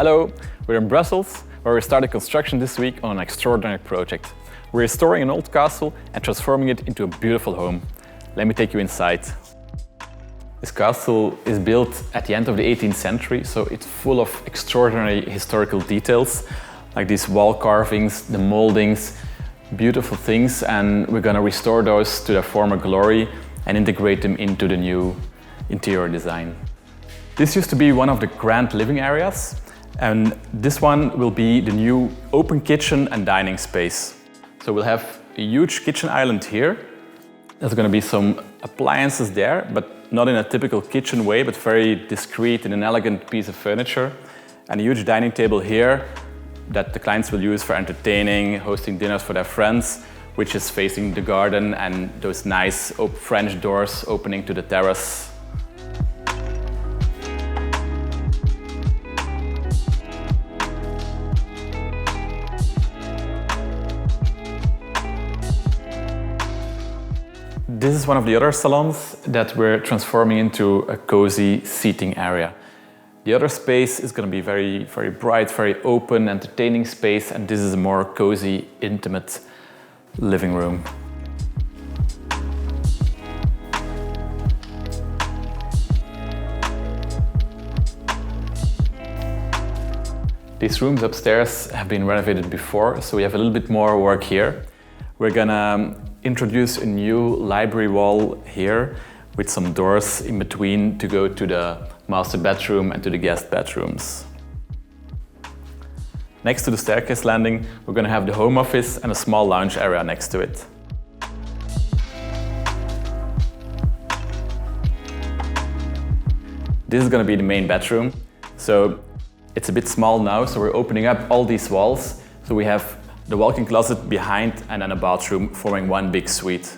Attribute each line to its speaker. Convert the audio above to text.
Speaker 1: Hello, we're in Brussels, where we started construction this week on an extraordinary project. We're restoring an old castle and transforming it into a beautiful home. Let me take you inside. This castle is built at the end of the 18th century, so it's full of extraordinary historical details, like these wall carvings, the mouldings, beautiful things, and we're going to restore those to their former glory and integrate them into the new interior design. This used to be one of the grand living areas, and this one will be the new open kitchen and dining space. So we'll have a huge kitchen island here. There's going to be some appliances there, but not in a typical kitchen way, but very discreet in an elegant piece of furniture. And a huge dining table here that the clients will use for entertaining, hosting dinners for their friends, which is facing the garden and those nice French doors opening to the terrace. This is one of the other salons that we're transforming into a cozy seating area. The other space is going to be very bright, very open, entertaining space, and this is a more cozy, intimate living room. These rooms upstairs have been renovated before, so we have a little bit more work here. We're gonna introduce a new library wall here with some doors in between to go to the master bedroom and to the guest bedrooms. Next to the staircase landing, we're going to have the home office and a small lounge area next to it. This is going to be the main bedroom. So it's a bit small now, so we're opening up all these walls. So we have the walk-in closet behind and then a bathroom forming one big suite.